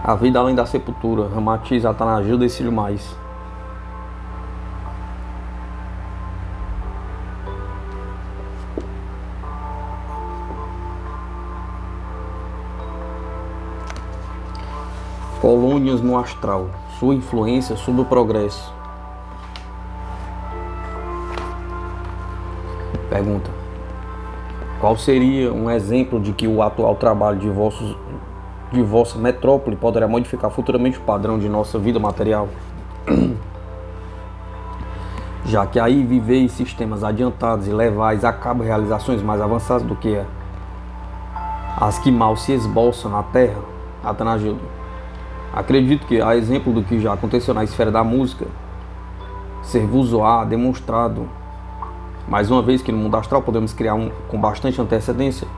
A vida além da sepultura, Ramatiz, Atanagildo e Cílio Mais. Colônias no astral, sua influência sobre o progresso. Pergunta: qual seria um exemplo de que o atual trabalho de vossa metrópole poderá modificar futuramente o padrão de nossa vida material? Já que aí viveis sistemas adiantados e levais a cabo realizações mais avançadas do que as que mal se esboçam na Terra, Atanagildo. Acredito que, a exemplo do que já aconteceu na esfera da música, ser-vos-á demonstrado mais uma vez que no mundo astral podemos criar com bastante antecedência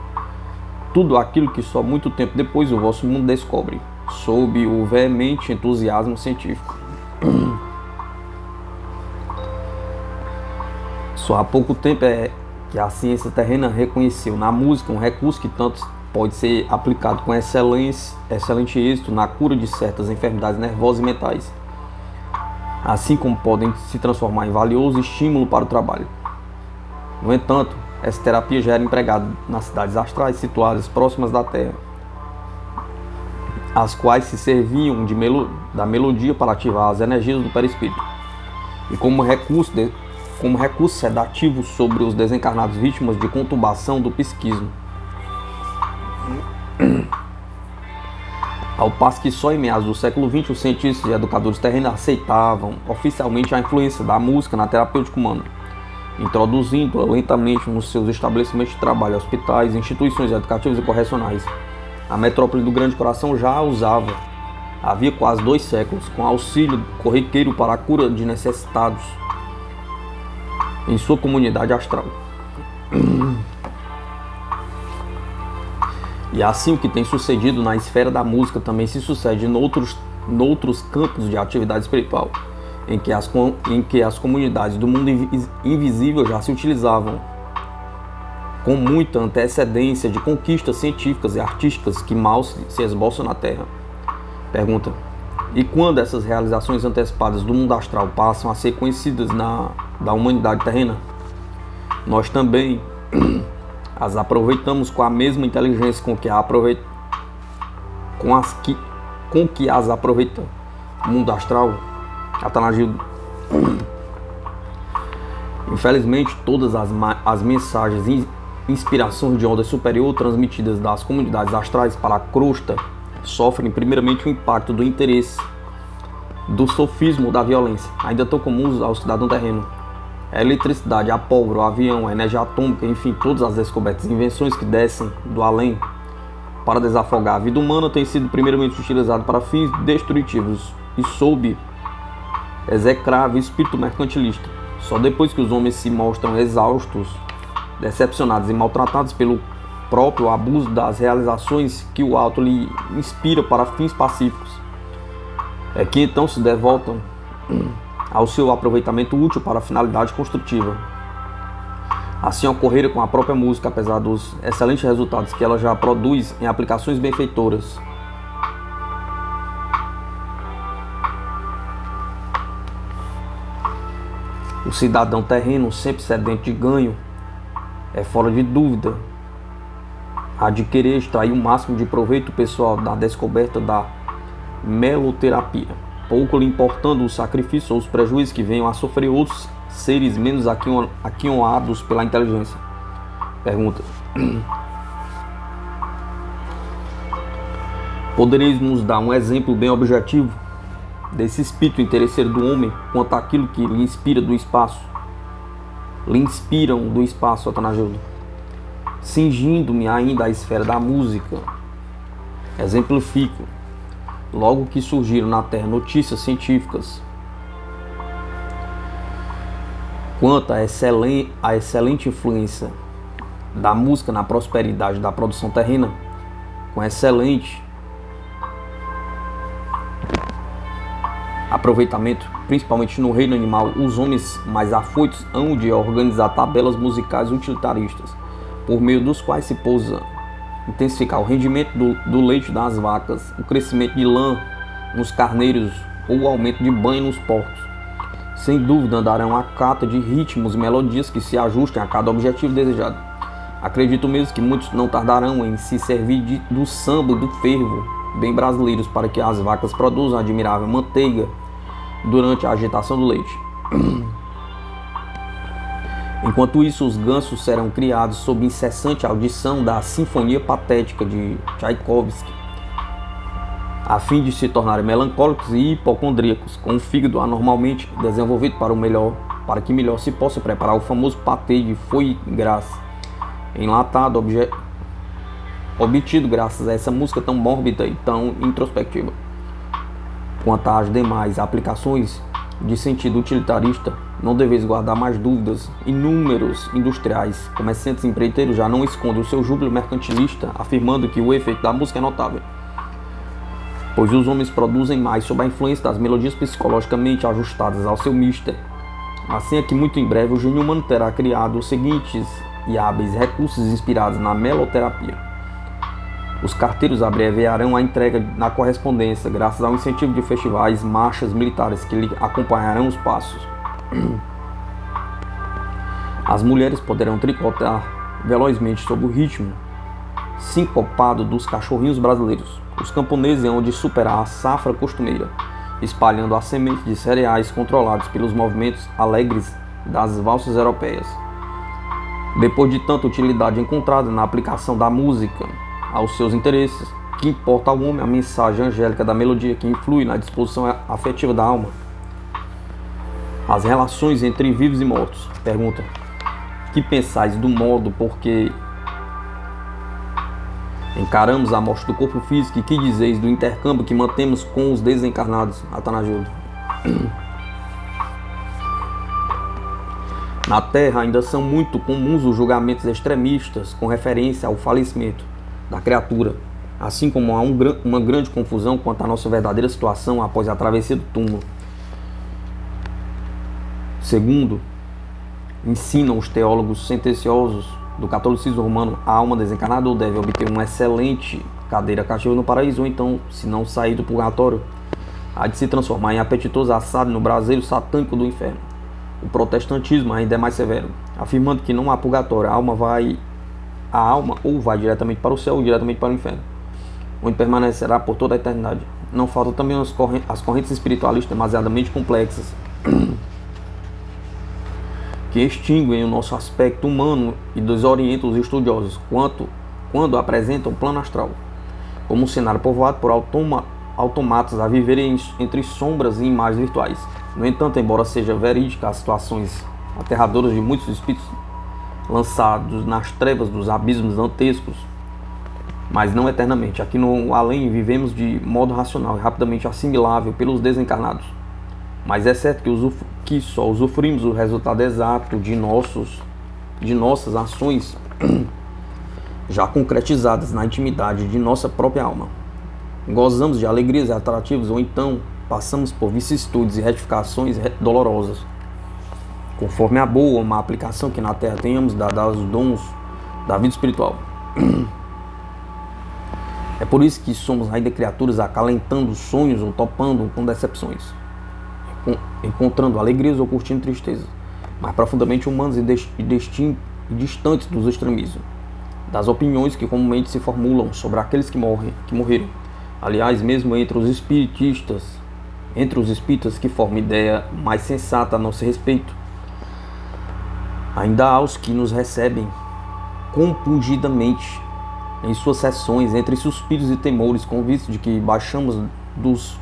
tudo aquilo que só muito tempo depois o vosso mundo descobre, sob o veemente entusiasmo científico. Só há pouco tempo é que a ciência terrena reconheceu na música um recurso que tanto pode ser aplicado com excelente êxito na cura de certas enfermidades nervosas e mentais, assim como podem se transformar em valioso estímulo para o trabalho. No entanto, essa terapia já era empregada nas cidades astrais situadas próximas da Terra, as quais se serviam da melodia para ativar as energias do perispírito, e como recurso sedativo sobre os desencarnados vítimas de conturbação do psiquismo. Ao passo que só em meados do século XX os cientistas e educadores terrenos aceitavam oficialmente a influência da música na terapêutica humana, introduzindo-a lentamente nos seus estabelecimentos de trabalho, hospitais, instituições educativas e correcionais. A metrópole do Grande Coração já a usava havia quase 2 séculos, com auxílio corriqueiro para a cura de necessitados em sua comunidade astral. E assim o que tem sucedido na esfera da música também se sucede noutros campos de atividade espiritual, em que as comunidades do mundo invisível já se utilizavam com muita antecedência de conquistas científicas e artísticas que mal se esboçam na Terra. Pergunta: e quando essas realizações antecipadas do mundo astral passam a ser conhecidas da humanidade terrena, nós também as aproveitamos com a mesma inteligência com que as aproveita o mundo astral, Atanagildo? Infelizmente, todas as mensagens e inspirações de onda superior transmitidas das comunidades astrais para a crosta sofrem primeiramente o impacto do interesse, do sofismo, da violência, ainda tão comuns ao cidadão terreno. A eletricidade, a pólvora, o avião, a energia atômica, enfim, todas as descobertas e invenções que descem do além para desafogar a vida humana têm sido primeiramente utilizadas para fins destrutivos e sob execrável espírito mercantilista. Só depois que os homens se mostram exaustos, decepcionados e maltratados pelo próprio abuso das realizações que o alto lhe inspira para fins pacíficos, é que então se devotam ao seu aproveitamento útil para a finalidade construtiva. Assim ocorrera com a própria música, apesar dos excelentes resultados que ela já produz em aplicações benfeitoras. O cidadão terreno, sempre sedento de ganho, é fora de dúvida a de querer extrair o máximo de proveito pessoal da descoberta da meloterapia, pouco lhe importando o sacrifício ou os prejuízos que venham a sofrer outros seres menos aquinhoados pela inteligência. Pergunta: podereis nos dar um exemplo bem objetivo desse espírito interesseiro do homem quanto àquilo que lhe inspira do espaço? Lhe inspiram do espaço, Atanagildo. Cingindo-me ainda à esfera da música, exemplifico. Logo que surgiram na Terra notícias científicas quanto à excelente influência da música na prosperidade da produção terrena, com excelente aproveitamento, principalmente no reino animal, os homens mais afoitos hão de organizar tabelas musicais utilitaristas, por meio dos quais se intensificar o rendimento do leite das vacas, o crescimento de lã nos carneiros ou o aumento de banho nos porcos. Sem dúvida andarão à cata de ritmos e melodias que se ajustem a cada objetivo desejado. Acredito mesmo que muitos não tardarão em se servir do samba e do fervo, bem brasileiros, para que as vacas produzam admirável manteiga durante a agitação do leite. Enquanto isso, os gansos serão criados sob incessante audição da Sinfonia Patética de Tchaikovsky, a fim de se tornarem melancólicos e hipocondríacos, com o fígado anormalmente desenvolvido para que melhor se possa preparar o famoso patê de foie gras, enlatado, obtido graças a essa música tão mórbida e tão introspectiva. Quanto às demais aplicações de sentido utilitarista, não deveis guardar mais dúvidas. Inúmeros industriais, comerciantes e empreiteiros já não escondem o seu júbilo mercantilista, afirmando que o efeito da música é notável, pois os homens produzem mais sob a influência das melodias psicologicamente ajustadas ao seu mister. Assim é que muito em breve o gênio humano terá criado os seguintes e hábeis recursos inspirados na meloterapia. Os carteiros abreviarão a entrega na correspondência, graças ao incentivo de festivais, marchas militares que lhe acompanharão os passos. As mulheres poderão tricotar velozmente sob o ritmo sincopado dos cachorrinhos brasileiros. Os camponeses hão de superar a safra costumeira, espalhando a semente de cereais controlados pelos movimentos alegres das valsas europeias. Depois de tanta utilidade encontrada na aplicação da música aos seus interesses, que importa ao homem a mensagem angélica da melodia que influi na disposição afetiva da alma? As relações entre vivos e mortos. Pergunta: que pensais do modo por que encaramos a morte do corpo físico e que dizeis do intercâmbio que mantemos com os desencarnados? Atanagildo. Na Terra ainda são muito comuns os julgamentos extremistas com referência ao falecimento da criatura, assim como há uma grande confusão quanto à nossa verdadeira situação após a travessia do túmulo. Segundo ensinam os teólogos sentenciosos do catolicismo romano, a alma desencarnada deve obter uma excelente cadeira cativa no paraíso, ou então, se não sair do purgatório, há de se transformar em apetitoso assado no braseiro satânico do inferno. O protestantismo ainda é mais severo, afirmando que não há purgatório, a alma ou vai diretamente para o céu ou diretamente para o inferno, onde permanecerá por toda a eternidade. Não faltam também as correntes espiritualistas demasiadamente complexas, que extinguem o nosso aspecto humano e desorientam os estudiosos quando apresentam o plano astral como um cenário povoado por automatas a viverem entre sombras e imagens virtuais. No entanto, embora seja verídica as situações aterradoras de muitos espíritos lançados nas trevas dos abismos dantescos, mas não eternamente. Aqui no além vivemos de modo racional e rapidamente assimilável pelos desencarnados. Mas é certo que só usufruímos o resultado exato de nossas ações já concretizadas na intimidade de nossa própria alma. Gozamos de alegrias atrativas ou então passamos por vicissitudes e retificações dolorosas, conforme a boa ou má aplicação que na Terra tenhamos dado aos dons da vida espiritual. É por isso que somos ainda criaturas acalentando sonhos ou topando com decepções, encontrando alegrias ou curtindo tristezas, mas profundamente humanos e distantes dos extremismos, das opiniões que comumente se formulam sobre aqueles que morreram. Aliás, mesmo entre os espiritas que formam ideia mais sensata a nosso respeito, ainda há os que nos recebem compungidamente em suas sessões, entre suspiros e temores, convictos de que baixamos dos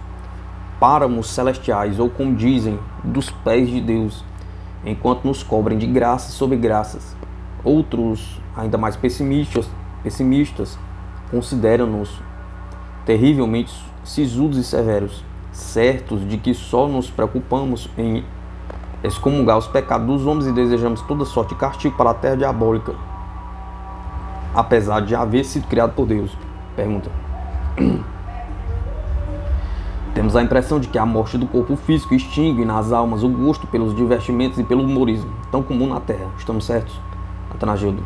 páramos celestiais, ou como dizem, dos pés de Deus, enquanto nos cobrem de graças sobre graças. Outros, ainda mais pessimistas consideram-nos terrivelmente sisudos e severos, certos de que só nos preocupamos em excomungar os pecados dos homens e desejamos toda sorte de castigo para a terra diabólica, apesar de haver sido criado por Deus. Pergunta: temos a impressão de que a morte do corpo físico extingue nas almas o gosto pelos divertimentos e pelo humorismo, tão comum na Terra. Estamos certos? Atanagildo: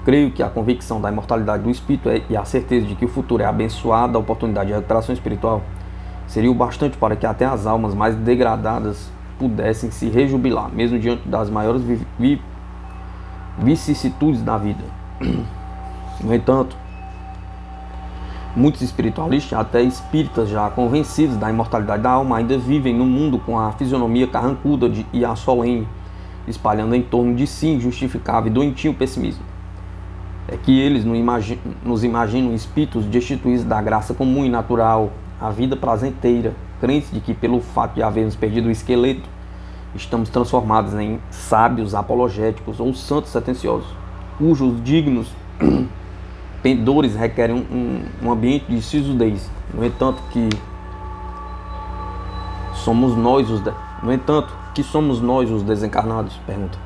Creio que a convicção da imortalidade do espírito e a certeza de que o futuro é abençoada a oportunidade de recuperação espiritual seria o bastante para que até as almas mais degradadas pudessem se rejubilar, mesmo diante das maiores vicissitudes da vida. No entanto, muitos espiritualistas, até espíritas já convencidos da imortalidade da alma, ainda vivem no mundo com a fisionomia carrancuda e a solene, espalhando em torno de si injustificável e doentio pessimismo. É que eles nos imaginam espíritos destituídos da graça comum e natural, a vida prazenteira, crentes de que pelo fato de havermos perdido o esqueleto, estamos transformados em sábios apologéticos ou santos sentenciosos, cujos dignos pendores requerem um ambiente de sisudez. No entanto, que somos nós os desencarnados? Pergunta.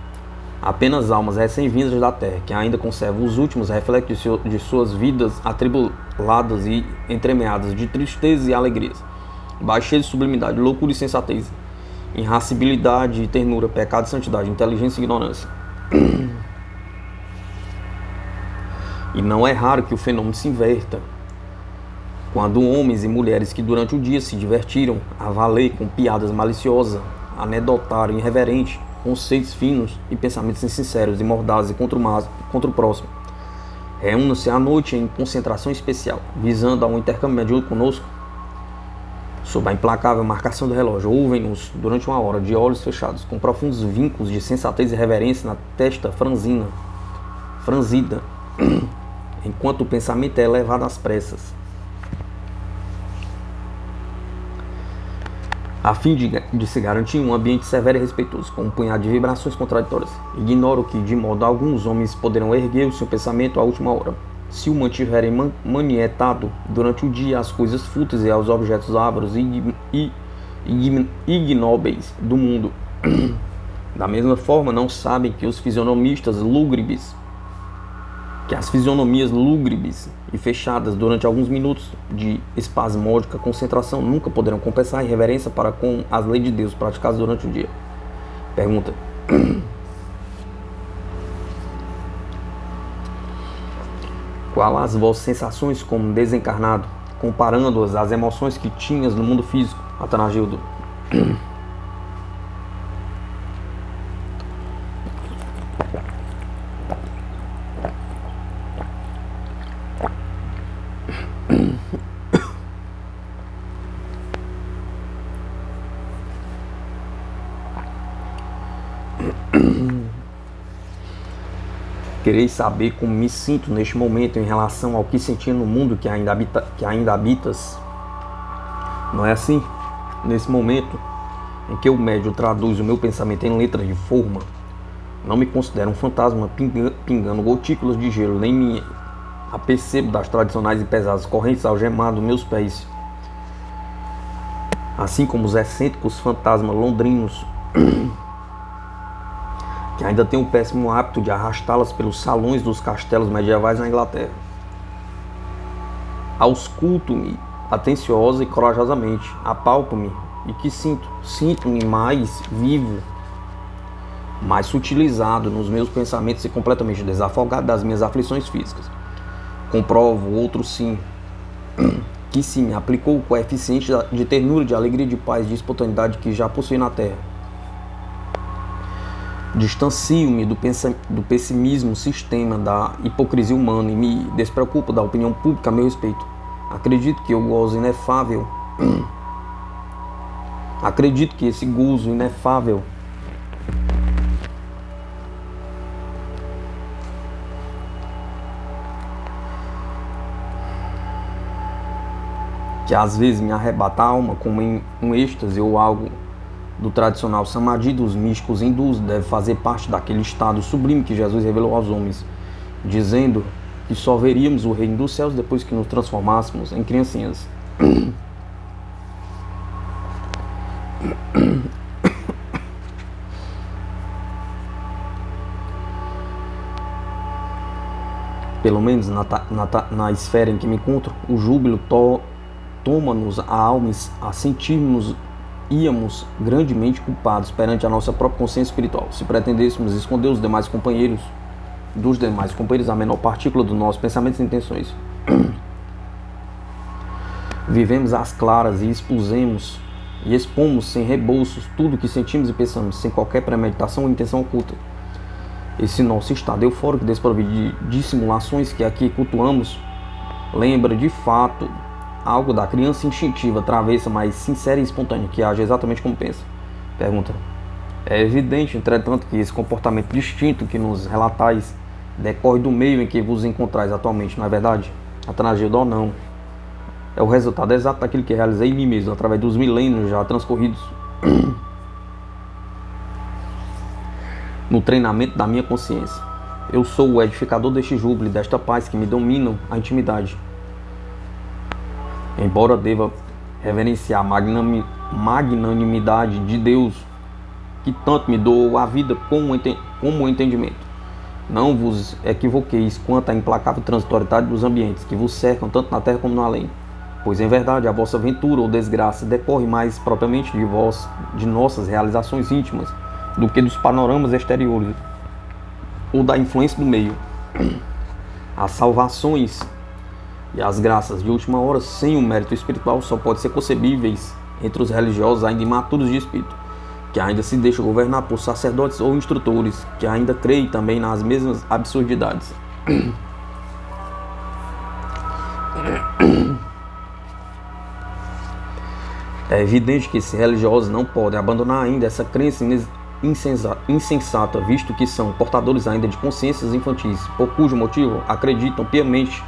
Apenas almas recém-vindas da Terra, que ainda conservam os últimos reflexos de suas vidas atribuladas e entremeadas de tristeza e alegrias, baixeza e sublimidade, loucura e sensatez, irascibilidade e ternura, pecado e santidade, inteligência e ignorância. E não é raro que o fenômeno se inverta, quando homens e mulheres que durante o dia se divertiram a valer com piadas maliciosas, anedotário irreverente, conceitos finos e pensamentos insinceros e mordazes contra o próximo, reúnam-se à noite em concentração especial, visando a um intercâmbio mediúnico conosco, sob a implacável marcação do relógio. Ouvem-nos durante uma hora, de olhos fechados, com profundos vínculos de sensatez e reverência na testa franzida, enquanto o pensamento é elevado às pressas, a fim de se garantir um ambiente severo e respeitoso, com um punhado de vibrações contraditórias. Ignoro que, de modo algum, os homens poderão erguer o seu pensamento à última hora, se o mantiverem manietado durante o dia às coisas fúteis e aos objetos ávaros e ignóbeis do mundo. Da mesma forma, não sabem que as fisionomias lúgubres e fechadas durante alguns minutos de espasmódica concentração nunca poderão compensar a irreverência para com as leis de Deus praticadas durante o dia. Pergunta. Qual as vossas sensações como desencarnado, comparando-as às emoções que tinhas no mundo físico, Atanagildo? Quereis saber como me sinto neste momento em relação ao que sentia no mundo que ainda habitas? Não é assim? Nesse momento em que o médium traduz o meu pensamento em letras de forma, não me considero um fantasma pingando gotículas de gelo, nem me apercebo das tradicionais e pesadas correntes algemadas meus pés, assim como os excêntricos fantasmas londrinos que ainda tem o péssimo hábito de arrastá-las pelos salões dos castelos medievais na Inglaterra. Ausculto-me atenciosa e corajosamente, apalpo-me e que sinto-me mais vivo, mais sutilizado nos meus pensamentos e completamente desafogado das minhas aflições físicas. Comprovo, outro sim, que sim me aplicou o coeficiente de ternura, de alegria, de paz, de espontaneidade que já possui na Terra. Distancio-me do pessimismo sistema, da hipocrisia humana e me despreocupo da opinião pública a meu respeito. Acredito que esse gozo inefável que às vezes me arrebata a alma como em um êxtase ou algo do tradicional samadhi dos místicos hindus, deve fazer parte daquele estado sublime que Jesus revelou aos homens, dizendo que só veríamos o reino dos céus depois que nos transformássemos em criancinhas. Pelo menos na esfera em que me encontro, o júbilo toma-nos a alma a sentirmos íamos grandemente culpados perante a nossa própria consciência espiritual, se pretendêssemos esconder os demais companheiros dos demais, companheiros, a menor partícula dos nossos pensamentos e intenções. Vivemos às claras e expomos sem rebolsos tudo o que sentimos e pensamos, sem qualquer premeditação ou intenção oculta. Esse nosso estado eufórico, desprovido de dissimulações que aqui cultuamos, lembra de fato algo da criança instintiva, travessa, mas sincera e espontânea, que age exatamente como pensa. Pergunta: é evidente, entretanto, que esse comportamento distinto que nos relatais decorre do meio em que vos encontrais atualmente, não é verdade? Atanagildo: não. É o resultado exato daquilo que realizei em mim mesmo, através dos milênios já transcorridos no treinamento da minha consciência. Eu sou o edificador deste júbilo e desta paz que me dominam a intimidade. Embora deva reverenciar a magnanimidade de Deus, que tanto me doou a vida como o entendimento, não vos equivoqueis quanto à implacável transitoriedade dos ambientes que vos cercam tanto na terra como no além. Pois em verdade a vossa ventura ou desgraça decorre mais propriamente de nossas realizações íntimas, do que dos panoramas exteriores ou da influência do meio. As salvações e as graças de última hora, sem o mérito espiritual, só podem ser concebíveis entre os religiosos ainda imaturos de espírito, que ainda se deixam governar por sacerdotes ou instrutores, que ainda creem também nas mesmas absurdidades. É evidente que esses religiosos não podem abandonar ainda essa crença insensata, visto que são portadores ainda de consciências infantis, por cujo motivo acreditam piamente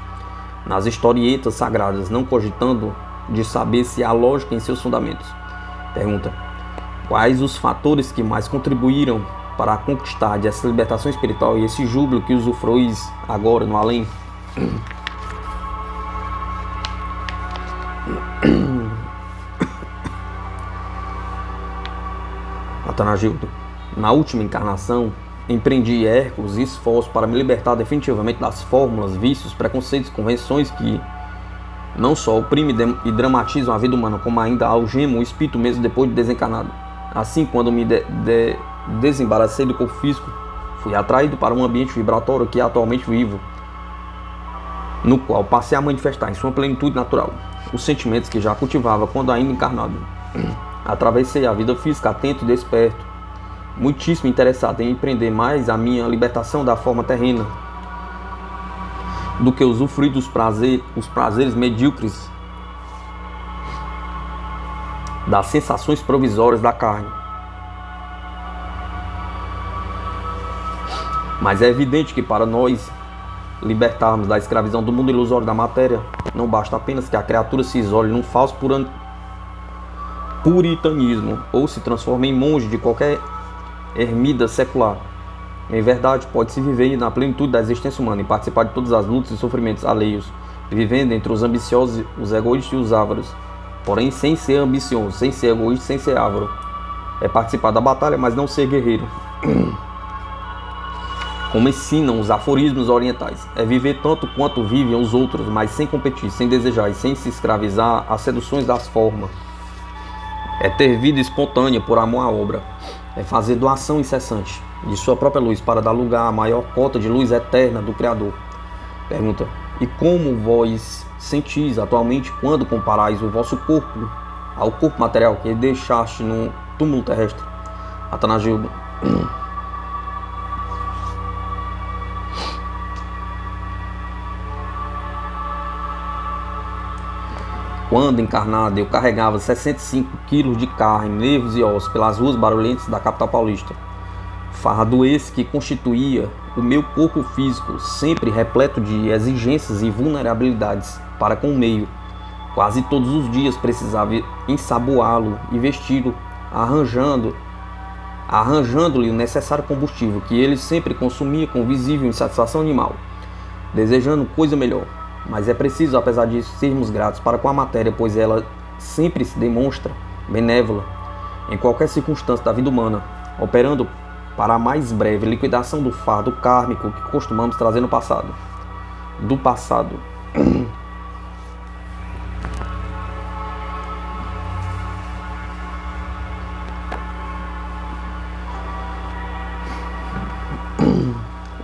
nas historietas sagradas, não cogitando de saber se há lógica em seus fundamentos. Pergunta: quais os fatores que mais contribuíram para conquistar essa libertação espiritual e esse júbilo que usufruis agora no além? Atanagildo: na última encarnação, empreendi hércules e esforços para me libertar definitivamente das fórmulas, vícios, preconceitos, convenções que não só oprimem e dramatizam a vida humana, como ainda algemam o espírito mesmo depois de desencarnado. Assim, quando me desembaracei do corpo físico, fui atraído para um ambiente vibratório que atualmente vivo, no qual passei a manifestar em sua plenitude natural os sentimentos que já cultivava quando ainda encarnado. Atravessei a vida física atento e desperto, muitíssimo interessado em empreender mais a minha libertação da forma terrena do que usufruir dos prazeres medíocres das sensações provisórias da carne. Mas é evidente que para nós libertarmos da escravidão do mundo ilusório da matéria, não basta apenas que a criatura se isole num falso puritanismo ou se transforme em monge de qualquer ermida secular. Em verdade, pode-se viver na plenitude da existência humana e participar de todas as lutas e sofrimentos alheios, vivendo entre os ambiciosos, os egoístas e os ávaros, porém sem ser ambicioso, sem ser egoísta, sem ser avaro. É participar da batalha, mas não ser guerreiro. Como ensinam os aforismos orientais, é viver tanto quanto vivem os outros, mas sem competir, sem desejar e sem se escravizar às seduções das formas. É ter vida espontânea por amor à obra. É fazer doação incessante de sua própria luz para dar lugar à maior cota de luz eterna do Criador. Pergunta: e como vós sentis atualmente quando comparais o vosso corpo ao corpo material que deixaste no túmulo terrestre? Atanagildo: quando encarnado, eu carregava 65 quilos de carne, nervos e ossos pelas ruas barulhentas da capital paulista. Fardo esse que constituía o meu corpo físico, sempre repleto de exigências e vulnerabilidades para com o meio. Quase todos os dias precisava ensaboá-lo e vesti-lo, arranjando-lhe o necessário combustível, que ele sempre consumia com visível insatisfação animal, desejando coisa melhor. Mas é preciso, apesar disso, sermos gratos para com a matéria, pois ela sempre se demonstra benévola em qualquer circunstância da vida humana, operando para a mais breve liquidação do fardo kármico que costumamos trazer no passado. Do passado.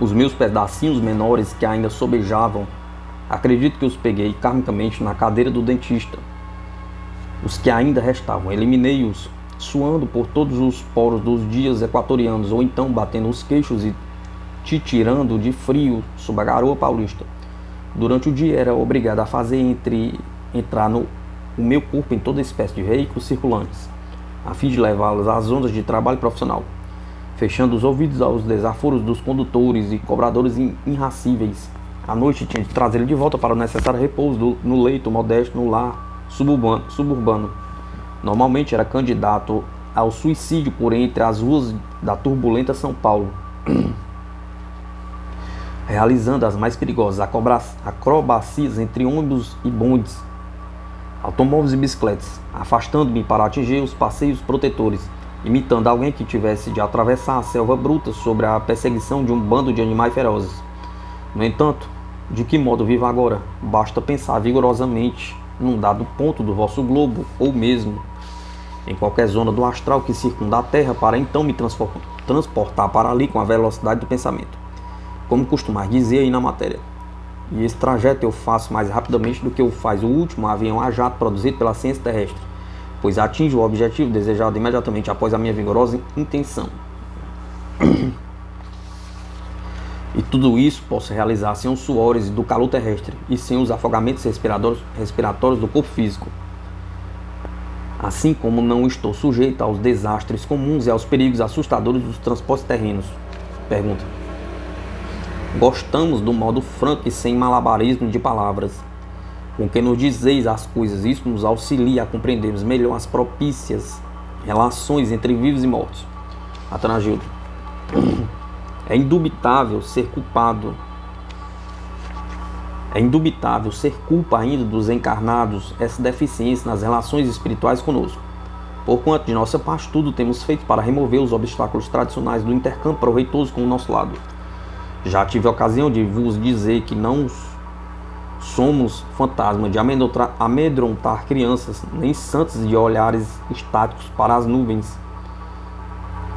Os meus pedacinhos menores que ainda sobejavam, acredito que os peguei karmicamente na cadeira do dentista. Os que ainda restavam, eliminei-os, suando por todos os poros dos dias equatorianos, ou então batendo os queixos e titirando de frio sob a garoa paulista. Durante o dia era obrigado a fazer entrar o meu corpo em toda espécie de veículos circulantes, a fim de levá-los às ondas de trabalho profissional, fechando os ouvidos aos desaforos dos condutores e cobradores irracíveis. À noite tinha de trazê-lo de volta para o necessário repouso no leito modesto no lar suburbano. Normalmente era candidato ao suicídio por entre as ruas da turbulenta São Paulo, realizando as mais perigosas acrobacias entre ônibus e bondes, automóveis e bicicletas, afastando-me para atingir os passeios protetores, imitando alguém que tivesse de atravessar a selva bruta sob a perseguição de um bando de animais ferozes. No entanto, de que modo vivo agora? Basta pensar vigorosamente num dado ponto do vosso globo, ou mesmo em qualquer zona do astral que circunda a Terra, para então me transportar para ali com a velocidade do pensamento, como costumar dizer aí na matéria. E esse trajeto eu faço mais rapidamente do que o faz o último avião a jato produzido pela ciência terrestre, pois atinjo o objetivo desejado imediatamente após a minha vigorosa intenção. E tudo isso posso realizar sem os suores do calor terrestre e sem os afogamentos respiratórios do corpo físico. Assim como não estou sujeito aos desastres comuns e aos perigos assustadores dos transportes terrenos. Pergunta. Gostamos do modo franco e sem malabarismo de palavras, com que nos dizeis as coisas. Isso nos auxilia a compreendermos melhor as propícias relações entre vivos e mortos. Atanagildo. É indubitável ser culpa ainda dos encarnados essa deficiência nas relações espirituais conosco, porquanto de nossa parte tudo temos feito para remover os obstáculos tradicionais do intercâmbio proveitoso com o nosso lado. Já tive a ocasião de vos dizer que não somos fantasmas de amedrontar crianças, nem santos de olhares estáticos para as nuvens,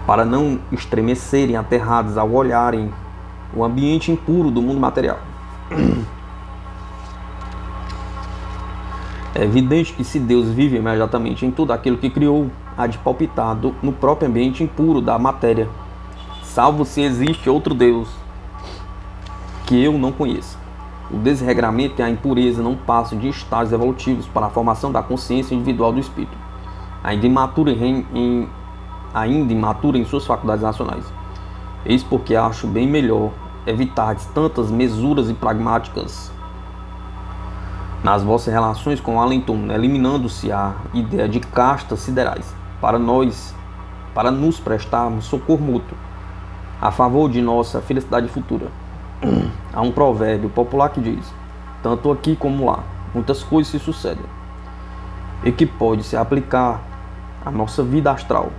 para não estremecerem aterrados ao olharem o ambiente impuro do mundo material. É evidente que se Deus vive imediatamente em tudo aquilo que criou, há de palpitar no próprio ambiente impuro da matéria, salvo se existe outro Deus que eu não conheço. O desregramento e a impureza não passam de estágios evolutivos para a formação da consciência individual do espírito, ainda imatura em suas faculdades nacionais. Eis porque acho bem melhor evitar tantas mesuras e pragmáticas nas vossas relações com o além-túmulo, eliminando-se a ideia de castas siderais, para nos prestarmos socorro mútuo a favor de nossa felicidade futura. Há um provérbio popular que diz: tanto aqui como lá, muitas coisas se sucedem, e que pode se aplicar à nossa vida astral,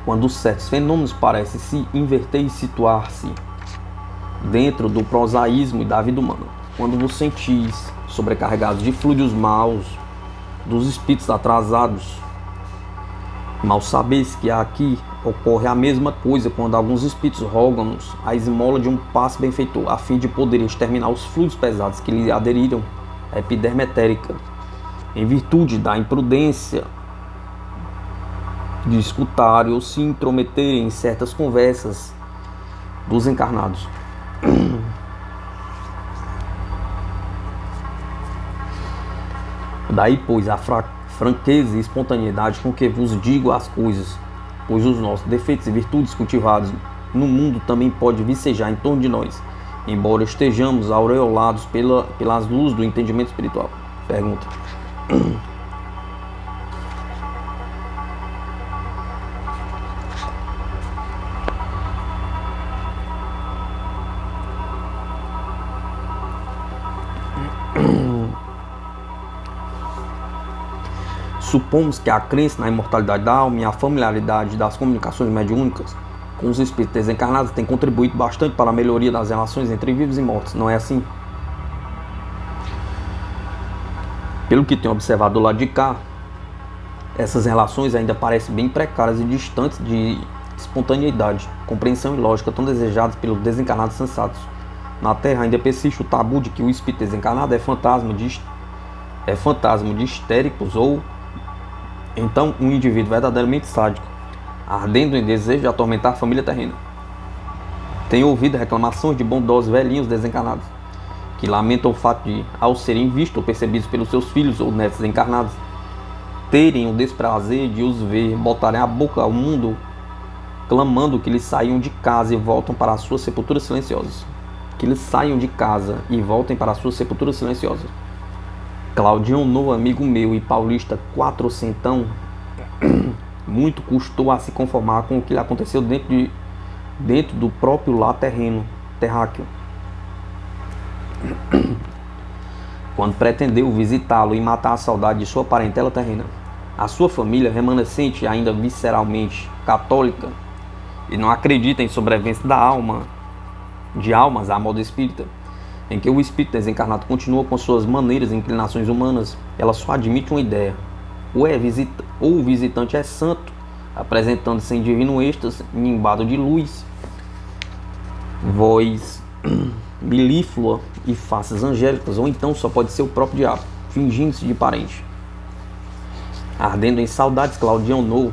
quando certos fenômenos parecem se inverter e situar-se dentro do prosaísmo e da vida humana. Quando vos sentis sobrecarregados de fluidos maus, dos espíritos atrasados, mal sabeis que aqui ocorre a mesma coisa quando alguns espíritos rogam-nos a esmola de um passe benfeitor, a fim de poder exterminar os fluidos pesados que lhe aderiram à epiderme etérica, em virtude da imprudência de escutar ou se intrometerem em certas conversas dos encarnados. Daí, pois, a franqueza e espontaneidade com que vos digo as coisas, pois os nossos defeitos e virtudes cultivados no mundo também pode vicejar em torno de nós, embora estejamos aureolados pelas luzes do entendimento espiritual. Pergunta. Supomos que a crença na imortalidade da alma e a familiaridade das comunicações mediúnicas com os espíritos desencarnados tem contribuído bastante para a melhoria das relações entre vivos e mortos, não é assim? Pelo que tenho observado do lado de cá, essas relações ainda parecem bem precárias e distantes de espontaneidade, compreensão e lógica tão desejados pelos desencarnados sensatos. Na Terra ainda persiste o tabu de que o espírito desencarnado é fantasma de histéricos ou então um indivíduo verdadeiramente sádico, ardendo em desejo de atormentar a família terrena. Tenho ouvido reclamações de bondosos velhinhos desencarnados, que lamentam o fato de, ao serem vistos ou percebidos pelos seus filhos ou netos encarnados, terem o desprazer de os ver botarem a boca ao mundo, clamando que eles saiam de casa e voltam para as suas sepulturas silenciosas. Que eles saiam de casa e voltem para as suas sepulturas silenciosas. Claudião No, amigo meu e paulista quatrocentão, muito custou a se conformar com o que lhe aconteceu dentro do próprio lar terráqueo. Quando pretendeu visitá-lo e matar a saudade de sua parentela terrena. A sua família, remanescente ainda visceralmente católica, e não acredita em sobrevivência de almas à moda espírita, em que o espírito desencarnado continua com suas maneiras e inclinações humanas, ela só admite uma ideia: ou o visitante é santo, apresentando-se em divino êxtase, nimbado de luz, voz milíflua e faces angélicas, ou então só pode ser o próprio diabo, fingindo-se de parente. Ardendo em saudades, Claudião No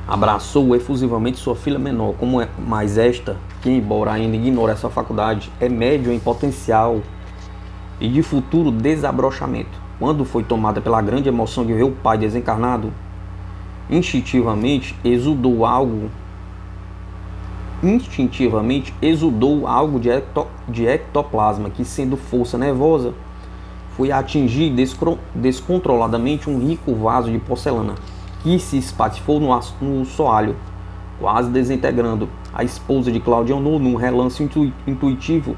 abraçou efusivamente sua filha menor, mas esta, que embora ainda ignore essa faculdade, é médium em potencial e de futuro desabrochamento. Quando foi tomada pela grande emoção de ver o pai desencarnado, instintivamente exudou algo de ectoplasma que, sendo força nervosa, foi atingir descontroladamente um rico vaso de porcelana, que se espatifou no soalho, quase desintegrando. A esposa de Claudião No, num relance intuitivo,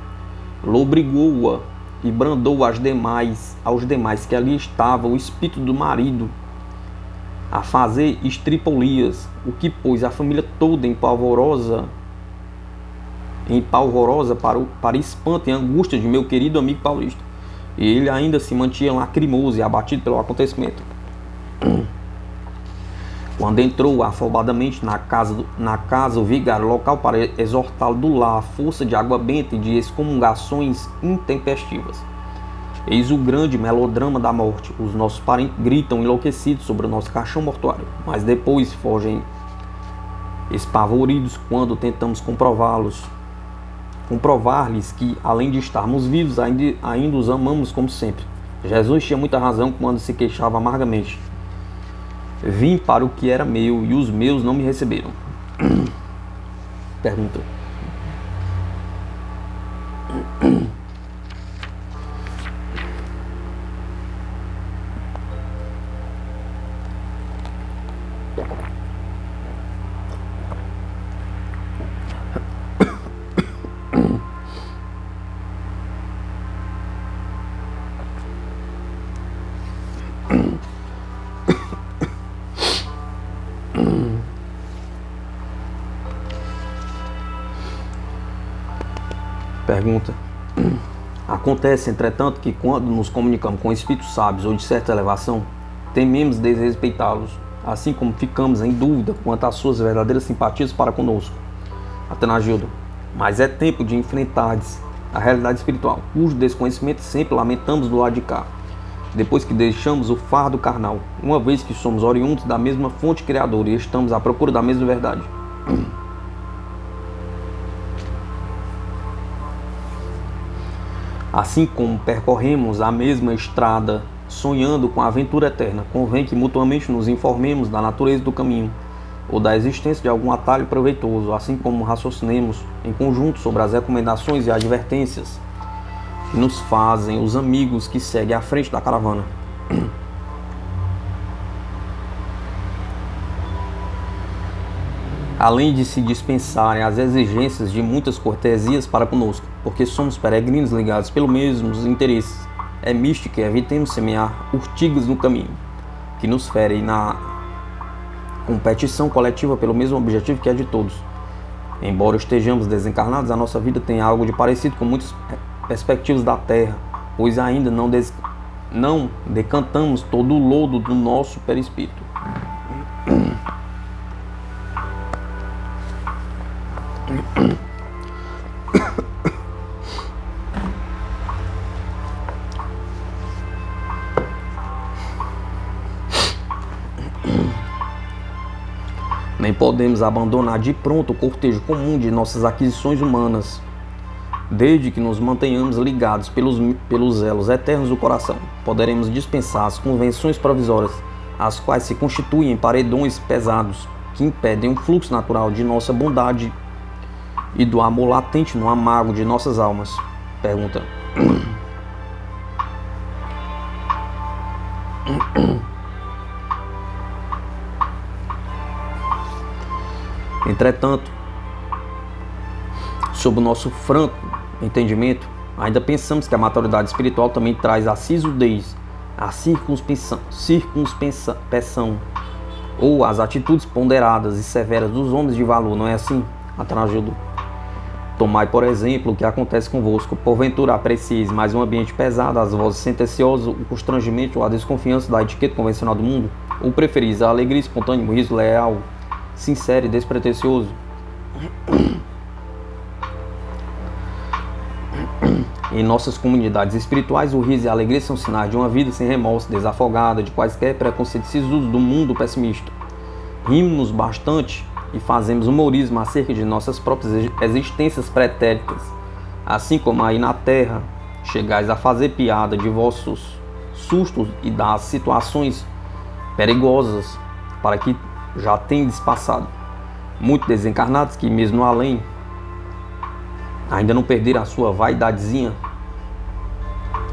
lobrigou-a e brandou aos demais que ali estava o espírito do marido a fazer estripolias, o que pôs a família toda em polvorosa para espanto e angústia de meu querido amigo paulista. E ele ainda se mantinha lacrimoso e abatido pelo acontecimento. Quando entrou afobadamente na casa o vigário local para exortá-lo do lar à força de água benta e de excomungações intempestivas. Eis o grande melodrama da morte. Os nossos parentes gritam enlouquecidos sobre o nosso caixão mortuário, mas depois fogem espavoridos quando tentamos comprovar-lhes que, além de estarmos vivos, ainda os amamos como sempre. Jesus tinha muita razão quando se queixava amargamente: vim para o que era meu e os meus não me receberam. Pergunta. Pergunta. Acontece, entretanto, que quando nos comunicamos com espíritos sábios ou de certa elevação, tememos desrespeitá-los, assim como ficamos em dúvida quanto às suas verdadeiras simpatias para conosco. Atenagildo. Mas é tempo de enfrentardes a realidade espiritual, cujo desconhecimento sempre lamentamos do lado de cá, depois que deixamos o fardo carnal, uma vez que somos oriundos da mesma fonte criadora e estamos à procura da mesma verdade. Assim como percorremos a mesma estrada, sonhando com a aventura eterna, convém que mutuamente nos informemos da natureza do caminho, ou da existência de algum atalho proveitoso, assim como raciocinemos em conjunto sobre as recomendações e advertências que nos fazem os amigos que seguem à frente da caravana. Além de se dispensarem as exigências de muitas cortesias para conosco, porque somos peregrinos ligados pelos mesmos interesses, é misto que evitemos semear urtigas no caminho, que nos ferem na competição coletiva pelo mesmo objetivo que é de todos. Embora estejamos desencarnados, a nossa vida tem algo de parecido com muitas perspectivas da Terra, pois ainda não decantamos todo o lodo do nosso perispírito. Nem podemos abandonar de pronto o cortejo comum de nossas aquisições humanas, desde que nos mantenhamos ligados pelos elos eternos do coração. Poderemos dispensar as convenções provisórias, as quais se constituem em paredões pesados, que impedem o fluxo natural de nossa bondade e do amor latente no amargo de nossas almas. Pergunta. Entretanto, sob o nosso franco entendimento, ainda pensamos que a maturidade espiritual também traz a sisudez, a circunspecção ou as atitudes ponderadas e severas dos homens de valor, não é assim? Atanagildo. Tomai, por exemplo, o que acontece convosco. Porventura aprecieis mais um ambiente pesado, as vozes sentenciosas, o constrangimento ou a desconfiança da etiqueta convencional do mundo? Ou preferis a alegria espontânea, o riso leal, sincero e despretensioso? Em nossas comunidades espirituais, o riso e a alegria são sinais de uma vida sem remorso, desafogada de quaisquer preconceitos do mundo pessimista. Rimos-nos bastante e fazemos humorismo acerca de nossas próprias existências pretéritas. Assim como aí na terra, chegais a fazer piada de vossos sustos e das situações perigosas para que já tendes passado. Muitos desencarnados que mesmo no além ainda não perderam a sua vaidadezinha,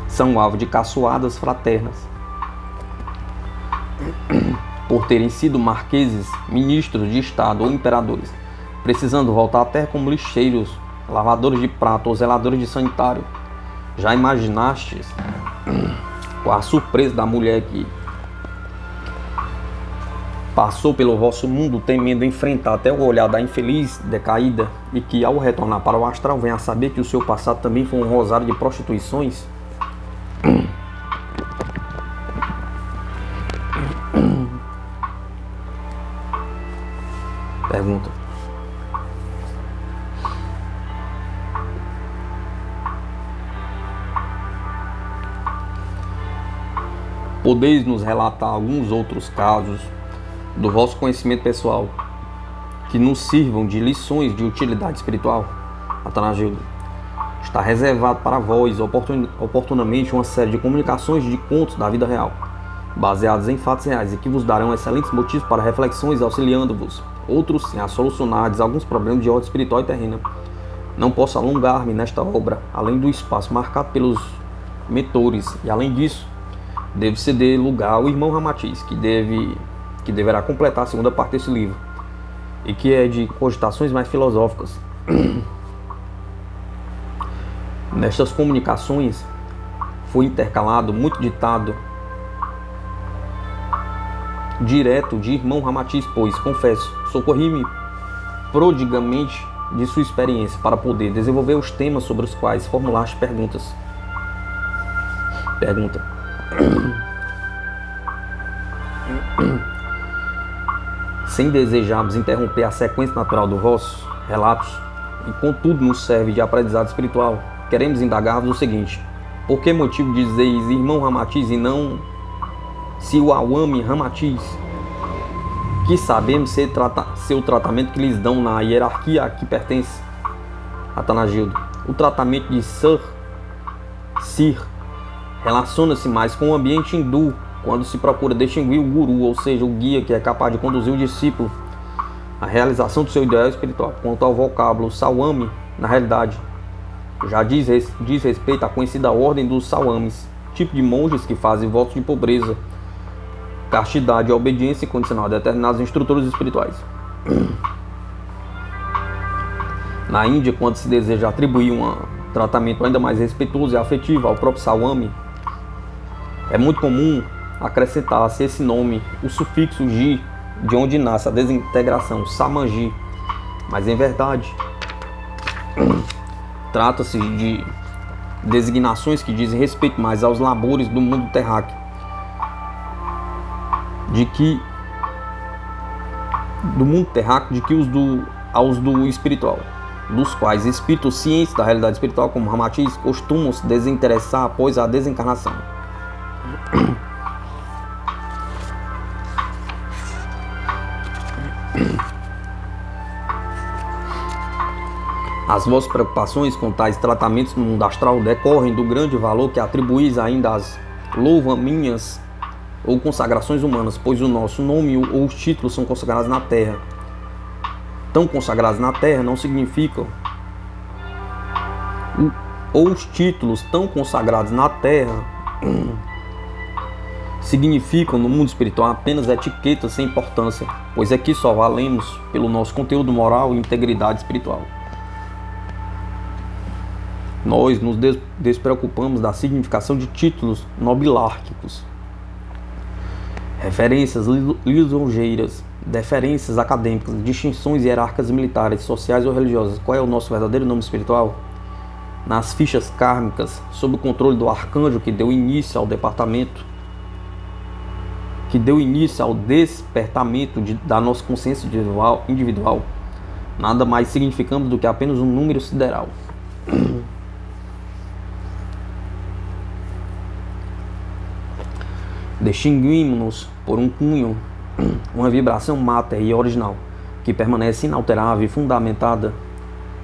são alvo de caçoadas fraternas por terem sido marqueses, ministros de estado ou imperadores, precisando voltar à terra como lixeiros, lavadores de prato ou zeladores de sanitário. Já imaginastes qual a surpresa da mulher que passou pelo vosso mundo temendo enfrentar até o olhar da infeliz decaída e que ao retornar para o astral venha a saber que o seu passado também foi um rosário de prostituições? Pergunta. Podeis nos relatar alguns outros casos do vosso conhecimento pessoal que nos sirvam de lições de utilidade espiritual? Atanagildo. Está reservado para vós oportunamente uma série de comunicações de contos da vida real, baseados em fatos reais e que vos darão excelentes motivos para reflexões, auxiliando-vos, outros sim, a solucionar alguns problemas de ordem espiritual e terrena. Não posso alongar-me nesta obra, além do espaço marcado pelos mentores, e além disso, devo ceder lugar ao irmão Ramatiz, que deverá completar a segunda parte desse livro, e que é de cogitações mais filosóficas. Nestas comunicações foi intercalado muito ditado direto de irmão Ramatiz, pois, confesso, socorri-me prodigamente de sua experiência para poder desenvolver os temas sobre os quais formulaste perguntas. Pergunta. Sem desejarmos interromper a sequência natural dos vossos relatos, e contudo nos serve de aprendizado espiritual, queremos indagar-vos o seguinte: por que motivo dizeis irmão Ramatiz e não Siwawami Ramatiz? Que sabemos ser o tratamento que lhes dão na hierarquia a que pertence? Atanagildo. O tratamento de Sir relaciona-se mais com o ambiente hindu, quando se procura distinguir o guru, ou seja, o guia que é capaz de conduzir o discípulo à realização do seu ideal espiritual. Quanto ao vocábulo Sawami, na realidade, já diz respeito à conhecida ordem dos Sawamis, tipo de monges que fazem votos de pobreza, castidade e obediência incondicional a determinados instrutores espirituais. Na Índia, quando se deseja atribuir um tratamento ainda mais respeitoso e afetivo ao próprio Sawami, é muito comum acrescentar-se esse nome, o sufixo ji, de onde nasce a desintegração, samanji. Mas em verdade, trata-se de designações que dizem respeito mais aos labores do mundo terráqueo do que aos do espiritual, dos quais espíritos cientes da realidade espiritual, como Ramatiz, costumam se desinteressar após a desencarnação. As vossas preocupações com tais tratamentos no mundo astral decorrem do grande valor que atribuís ainda às louvaminhas ou consagrações humanas, pois o nosso nome ou os títulos são consagrados na terra. Tão consagrados na terra não significam, ou os títulos tão consagrados na terra significam no mundo espiritual apenas etiquetas sem importância, pois aqui só valemos pelo nosso conteúdo moral e integridade espiritual. Nós nos despreocupamos da significação de títulos nobilárquicos, referências lisonjeiras, deferências acadêmicas, distinções hierárquicas militares, sociais ou religiosas. Qual é o nosso verdadeiro nome espiritual? Nas fichas kármicas, sob o controle do arcanjo que deu início ao despertamento da nossa consciência individual, nada mais significamos do que apenas um número sideral. Distinguimos-nos por um cunho, uma vibração máter e original, que permanece inalterável e fundamentada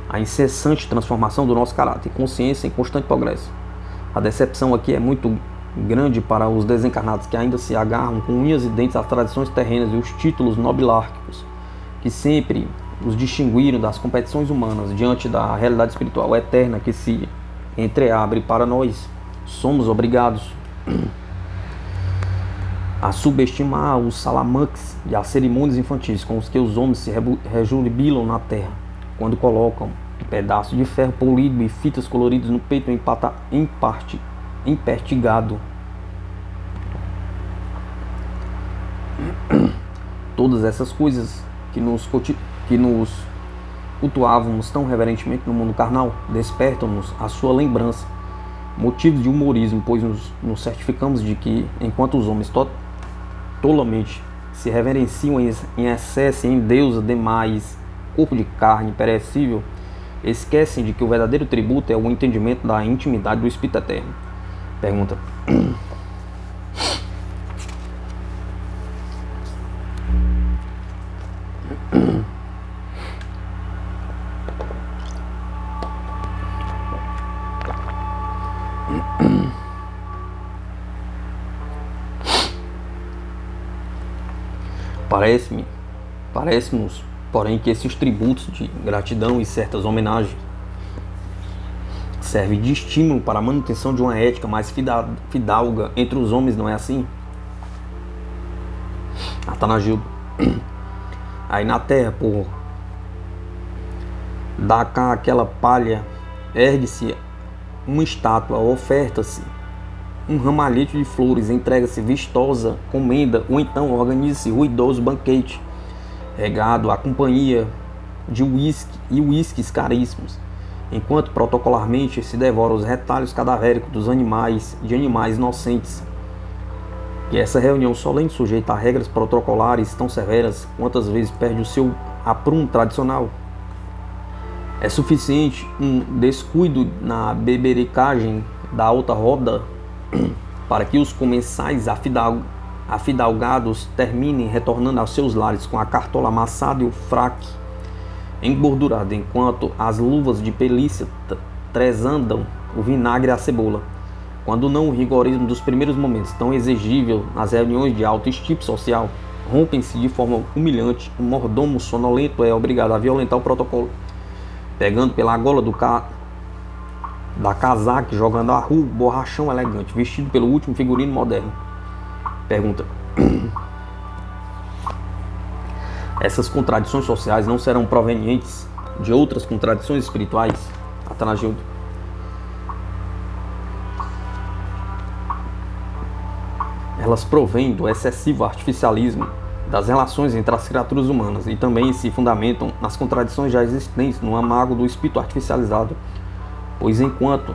a incessante transformação do nosso caráter, consciência em constante progresso. A decepção aqui é muito grande para os desencarnados que ainda se agarram com unhas e dentes às tradições terrenas e os títulos nobilárquicos, que sempre os distinguiram das competições humanas diante da realidade espiritual eterna que se entreabre para nós. Somos obrigados a subestimar os salamanques e as cerimônias infantis com os que os homens se rejubilam na terra, quando colocam pedaços de ferro polido e fitas coloridas no peito empertigado. Todas essas coisas que nos cultuávamos tão reverentemente no mundo carnal despertam-nos a sua lembrança, motivos de humorismo, pois nos certificamos de que, enquanto os homens tolamente se reverenciam em excesso em deusa demais, corpo de carne perecível, esquecem de que o verdadeiro tributo é o entendimento da intimidade do Espírito Eterno. Pergunta: Parece-nos, porém, que esses tributos de gratidão e certas homenagens servem de estímulo para a manutenção de uma ética mais fidalga entre os homens, não é assim? Atanagildo: aí na terra, por dá cá aquela palha, ergue-se uma estátua, oferta-se um ramalhete de flores, entrega-se vistosa comenda, ou então organiza-se ruidoso banquete, regado à companhia de uísque e uísques caríssimos, enquanto protocolarmente se devora os retalhos cadavéricos dos animais, de animais inocentes. E essa reunião solene, sujeita a regras protocolares tão severas, quantas vezes perde o seu aprumo tradicional? É suficiente um descuido na bebericagem da alta roda para que os comensais afidalgados terminem retornando aos seus lares com a cartola amassada e o fraque engordurado, enquanto as luvas de pelícia tresandam o vinagre e a cebola. Quando não o rigorismo dos primeiros momentos, tão exigível nas reuniões de alto estirpe social, rompem-se de forma humilhante, o mordomo sonolento é obrigado a violentar o protocolo, pegando pela gola da casaca, jogando a rua, borrachão elegante, vestido pelo último figurino moderno. Pergunta: essas contradições sociais não serão provenientes de outras contradições espirituais? Atanagildo: elas provêm do excessivo artificialismo das relações entre as criaturas humanas e também se fundamentam nas contradições já existentes no amago do espírito artificializado. Pois enquanto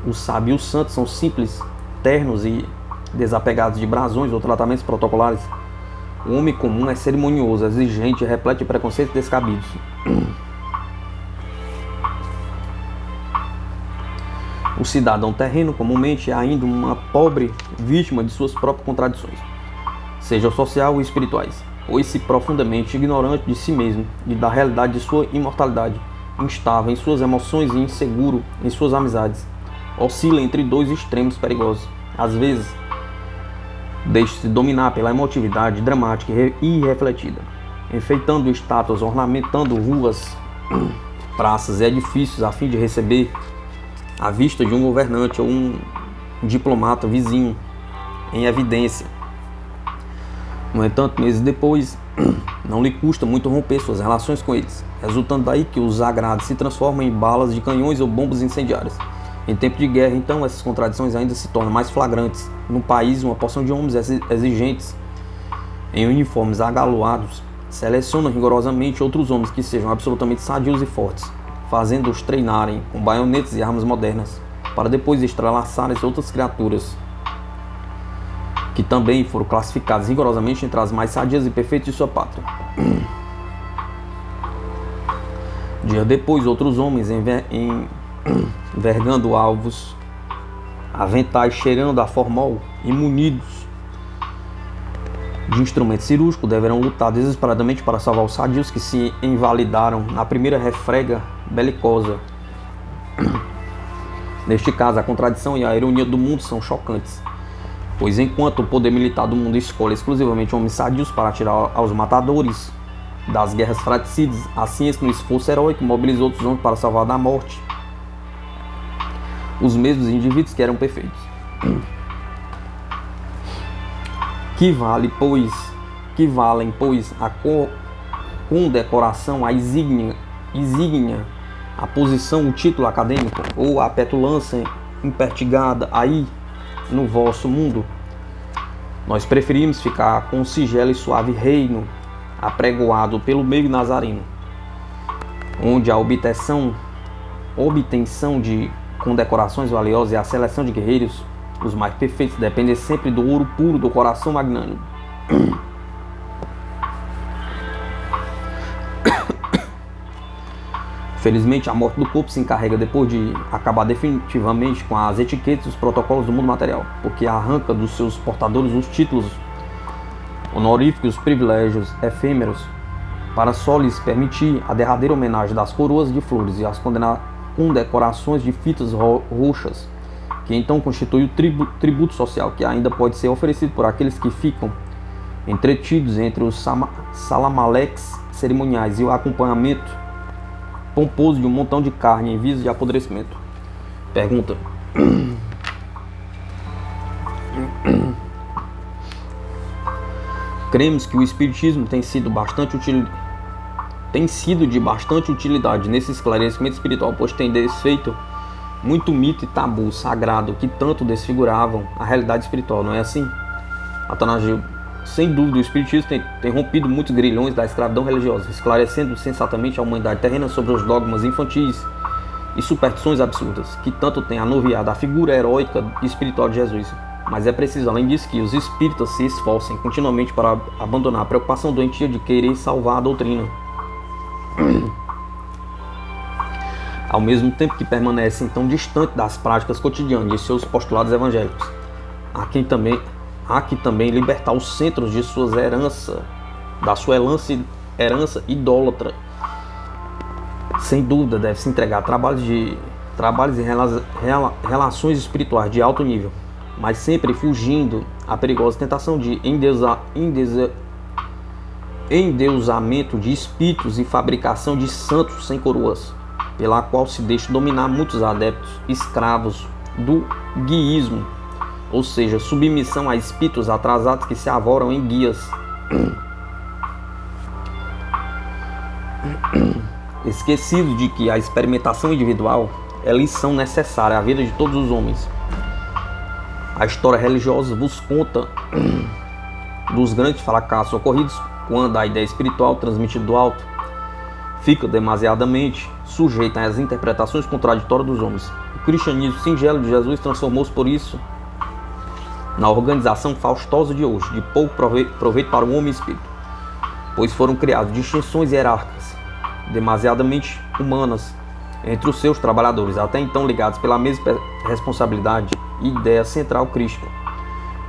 os sábios e os santos são simples, ternos e desapegados de brasões ou tratamentos protocolares, o homem comum é cerimonioso, exigente e repleto de preconceitos descabidos. O cidadão terreno comumente é ainda uma pobre vítima de suas próprias contradições, sejam social ou espirituais. pois-se profundamente ignorante de si mesmo e da realidade de sua imortalidade, instável em suas emoções e inseguro em suas amizades, oscila entre dois extremos perigosos. Às vezes, deixa-se dominar pela emotividade dramática e irrefletida, enfeitando estátuas, ornamentando ruas, praças e edifícios a fim de receber a vista de um governante ou um diplomata vizinho em evidência. No entanto, meses depois, não lhe custa muito romper suas relações com eles, resultando daí que os agrados se transformam em balas de canhões ou bombas incendiárias. Em tempo de guerra, então, essas contradições ainda se tornam mais flagrantes. No país, uma porção de homens exigentes, em uniformes agaloados, seleciona rigorosamente outros homens que sejam absolutamente sadios e fortes, fazendo-os treinarem com baionetes e armas modernas, para depois estrelaçarem outras criaturas, que também foram classificadas rigorosamente entre as mais sadias e perfeitas de sua pátria. Dia depois, outros homens envergando alvos, aventais cheirando a formol e munidos de instrumento cirúrgico, deverão lutar desesperadamente para salvar os sadios que se invalidaram na primeira refrega belicosa. Neste caso, a contradição e a ironia do mundo são chocantes, pois enquanto o poder militar do mundo escolhe exclusivamente homens sadios para atirar aos matadores das guerras fratricidas, a ciência, no esforço heróico, mobiliza outros homens para salvar da morte os mesmos indivíduos que eram perfeitos. Que valem, pois, a condecoração, a exígnia, a posição, o título acadêmico, ou a petulância impertigada aí no vosso mundo? Nós preferimos ficar com o sigelo e suave reino apregoado pelo meio nazareno, onde a obtenção de condecorações valiosas e a seleção de guerreiros, os mais perfeitos, dependem sempre do ouro puro do coração magnânimo. Felizmente, a morte do corpo se encarrega depois de acabar definitivamente com as etiquetas e os protocolos do mundo material, porque arranca dos seus portadores os títulos honoríficos, os privilégios efêmeros, para só lhes permitir a derradeira homenagem das coroas de flores e as condecorações de fitas roxas, que então constitui o tributo social que ainda pode ser oferecido por aqueles que ficam entretidos entre os salamaleques cerimoniais e o acompanhamento pomposo de um montão de carne em vias de apodrecimento. Pergunta: cremos que o espiritismo tem sido de bastante utilidade nesse esclarecimento espiritual, pois tem desfeito muito mito e tabu sagrado que tanto desfiguravam a realidade espiritual, não é assim, Atanásio? Sem dúvida, o espiritismo tem rompido muitos grilhões da escravidão religiosa, esclarecendo sensatamente a humanidade terrena sobre os dogmas infantis e superstições absurdas, que tanto têm anuviado a figura heróica e espiritual de Jesus. Mas é preciso, além disso, que os espíritas se esforcem continuamente para abandonar a preocupação doentia de querer salvar a doutrina, ao mesmo tempo que permanecem tão distantes das práticas cotidianas de seus postulados evangélicos. Há que também libertar os centros de sua herança idólatra. Sem dúvida, deve-se entregar trabalhos e relações espirituais de alto nível, mas sempre fugindo à perigosa tentação de endeusamento de espíritos e fabricação de santos sem coroas, pela qual se deixa dominar muitos adeptos escravos do guiísmo, ou seja, submissão a espíritos atrasados que se avoram em guias, esquecido de que a experimentação individual é lição necessária à vida de todos os homens. A história religiosa vos conta dos grandes fracassos ocorridos quando a ideia espiritual transmitida do alto fica demasiadamente sujeita às interpretações contraditórias dos homens. O cristianismo singelo de Jesus transformou-se por isso na organização faustosa de hoje, de pouco proveito para o homem e espírito, pois foram criadas distinções hierárquicas demasiadamente humanas entre os seus trabalhadores, até então ligados pela mesma responsabilidade e ideia central crística.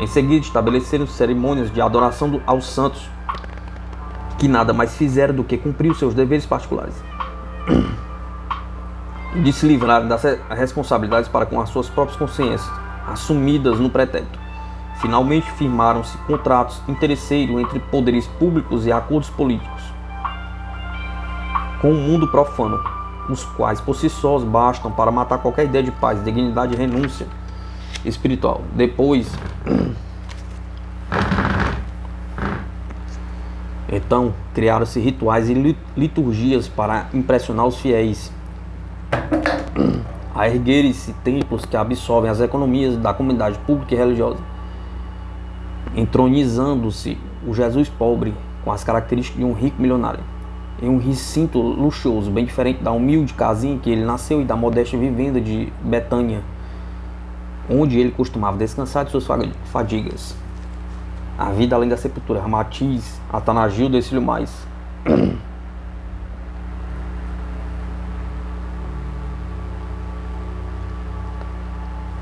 Em seguida, estabeleceram cerimônias de adoração aos santos, que nada mais fizeram do que cumprir os seus deveres particulares e de se livrarem das responsabilidades para com as suas próprias consciências, assumidas no pretérito. Finalmente firmaram-se contratos interesseiros entre poderes públicos e acordos políticos com o mundo profano, os quais por si sós bastam para matar qualquer ideia de paz, dignidade e renúncia espiritual. Depois, então, criaram-se rituais e liturgias para impressionar os fiéis a erguerem-se templos que absorvem as economias da comunidade pública e religiosa, entronizando-se o Jesus pobre com as características de um rico milionário, em um recinto luxuoso, bem diferente da humilde casinha em que ele nasceu e da modesta vivenda de Betânia, onde ele costumava descansar de suas fadigas. A vida além da sepultura, Ramatiz, Atanagildo, esse mais.